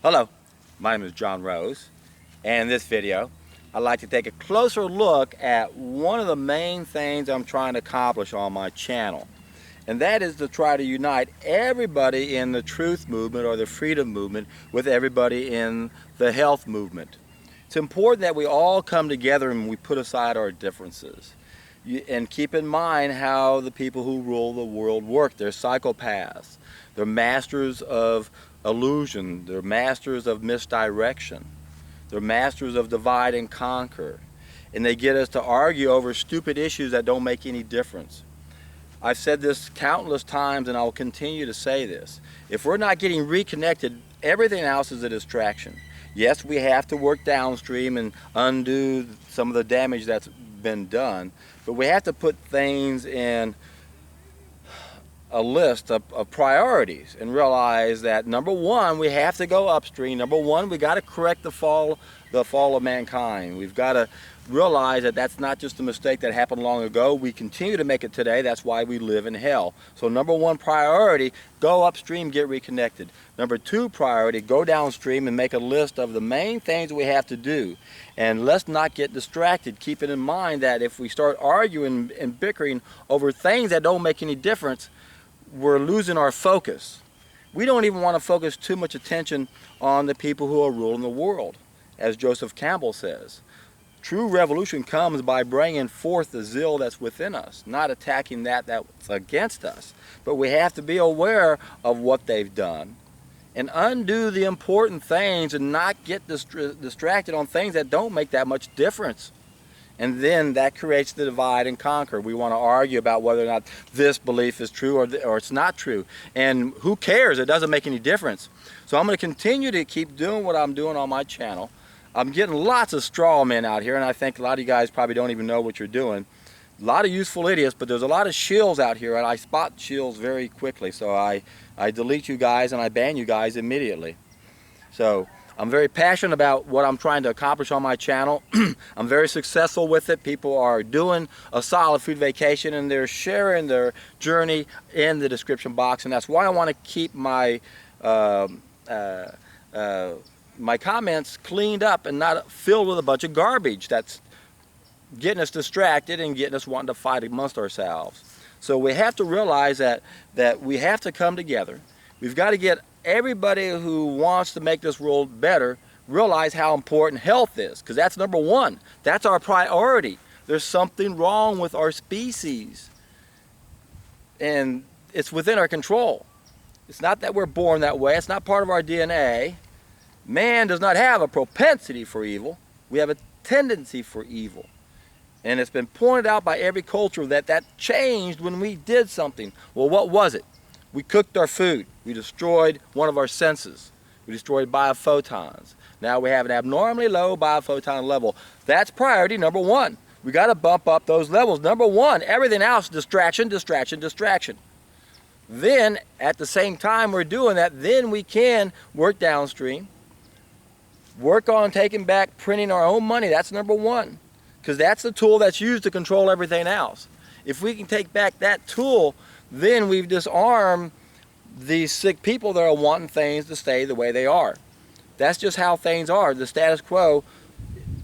Hello, my name is John Rose, and in this video I'd like to take a closer look at one of the main things I'm trying to accomplish on my channel, and that is to try to unite everybody in the truth movement or the freedom movement with everybody in the health movement. It's important that we all come together and we put aside our differences and keep in mind how the people who rule the world work. They're psychopaths. They're masters of illusion. They're masters of misdirection. They're masters of divide and conquer. And they get us to argue over stupid issues that don't make any difference. I've said this countless times and I'll continue to say this. If we're not getting reconnected, everything else is a distraction. Yes, we have to work downstream and undo some of the damage that's been done, but we have to put things in a list of priorities and realize that number one, we have to go upstream. Number one, we got to correct the fall of mankind. We've got to realize that that's not just a mistake that happened long ago. We continue to make it today. That's why we live in hell. So number one priority, go upstream, get reconnected. Number two priority, go downstream and make a list of the main things we have to do. And let's not get distracted, keeping in mind that if we start arguing and bickering over things that don't make any difference, we're losing our focus. We don't even want to focus too much attention on the people who are ruling the world. As Joseph Campbell says, true revolution comes by bringing forth the zeal that's within us, not attacking that's against us. But we have to be aware of what they've done and undo the important things and not get distracted on things that don't make that much difference. And then that creates the divide and conquer. We want to argue about whether or not this belief is true or it's not true. And who cares? It doesn't make any difference. So I'm going to continue to keep doing what I'm doing on my channel. I'm getting lots of straw men out here, and I think a lot of you guys probably don't even know what you're doing. A lot of useful idiots, but there's a lot of shills out here, and I spot shills very quickly. So I delete you guys and I ban you guys immediately. So I'm very passionate about what I'm trying to accomplish on my channel. I'm very successful with it. People are doing a solid food vacation and they're sharing their journey in the description box, and that's why I want to keep my my comments cleaned up and not filled with a bunch of garbage that's getting us distracted and getting us wanting to fight amongst ourselves. So we have to realize that we have to come together. We've got to get everybody who wants to make this world better realize how important health is, because that's number one. That's our priority. There's something wrong with our species, and it's within our control. It's not that we're born that way. It's not part of our DNA. Man does not have a propensity for evil. We have a tendency for evil. And it's been pointed out by every culture that changed when we did something. Well, what was it? We cooked our food. We destroyed one of our senses. We destroyed biophotons. Now we have an abnormally low biophoton level. That's priority number one. We got to bump up those levels. Number one, everything else, distraction, distraction, distraction. Then, at the same time we're doing that, then we can work downstream. Work on taking back printing our own money. That's number one, because that's the tool that's used to control everything else. If we can take back that tool, then we've disarmed these sick people that are wanting things to stay the way they are. That's just how things are. The status quo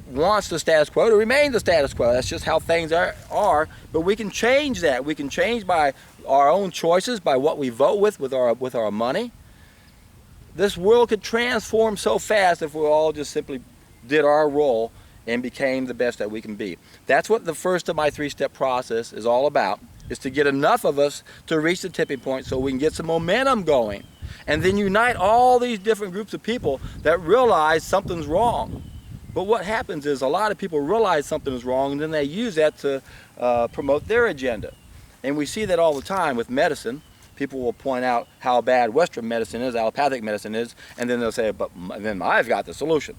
wants the status quo to remain the status quo. That's just how things are. But we can change that. We can change by our own choices, by what we vote with our money. This world could transform so fast if we all just simply did our role and became the best that we can be. That's what the first of my three-step process is all about, is to get enough of us to reach the tipping point so we can get some momentum going and then unite all these different groups of people that realize something's wrong. But what happens is a lot of people realize something is wrong and then they use that to promote their agenda. And we see that all the time with medicine. People will point out how bad Western medicine is, allopathic medicine is, and then they'll say, but then I've got the solution.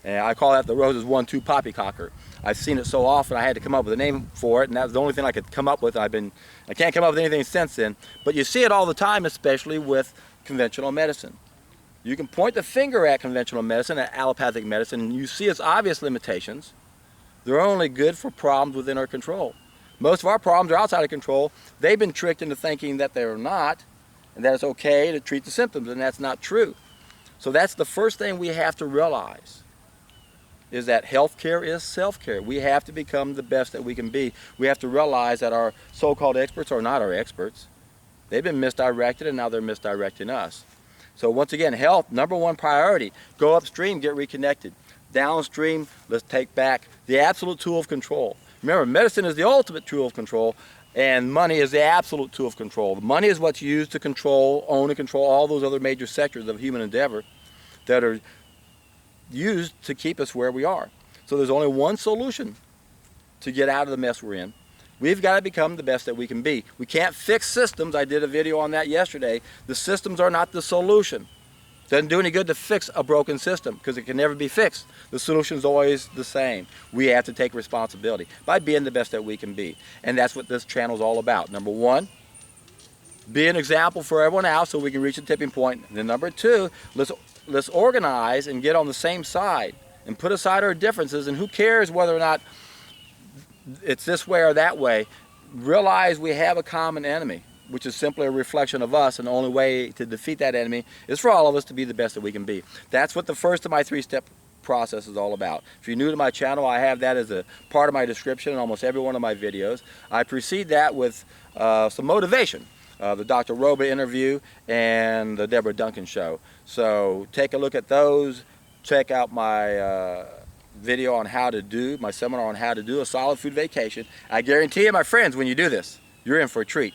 And I call that the Rose's 1-2 poppycocker. I've seen it so often I had to come up with a name for it, and that was the only thing I could come up with. I can't come up with anything since then. But you see it all the time, especially with conventional medicine. You can point the finger at conventional medicine, at allopathic medicine, and you see its obvious limitations. They're only good for problems within our control. Most of our problems are outside of control. They've been tricked into thinking that they're not, and that it's okay to treat the symptoms, and that's not true. So that's the first thing we have to realize, is that healthcare is self-care. We have to become the best that we can be. We have to realize that our so-called experts are not our experts. They've been misdirected, and now they're misdirecting us. So once again, health, number one priority. Go upstream, get reconnected. Downstream, let's take back the absolute tool of control. Remember, medicine is the ultimate tool of control, and money is the absolute tool of control. Money is what's used to control, own and control all those other major sectors of human endeavor that are used to keep us where we are. So there's only one solution to get out of the mess we're in. We've got to become the best that we can be. We can't fix systems. I did a video on that yesterday. The systems are not the solution. It doesn't do any good to fix a broken system because it can never be fixed. The solution is always the same. We have to take responsibility by being the best that we can be. And that's what this channel is all about. Number one, be an example for everyone else so we can reach a tipping point. And then number two, let's organize and get on the same side and put aside our differences, and who cares whether or not it's this way or that way. Realize we have a common enemy, which is simply a reflection of us, and the only way to defeat that enemy is for all of us to be the best that we can be. That's what the first of my three-step process is all about. If you're new to my channel, I have that as a part of my description in almost every one of my videos. I precede that with some motivation. The Dr. Roba interview and the Deborah Duncan show. So take a look at those. Check out my video on how to do, my seminar on how to do a solid food vacation. I guarantee you, my friends, when you do this, you're in for a treat.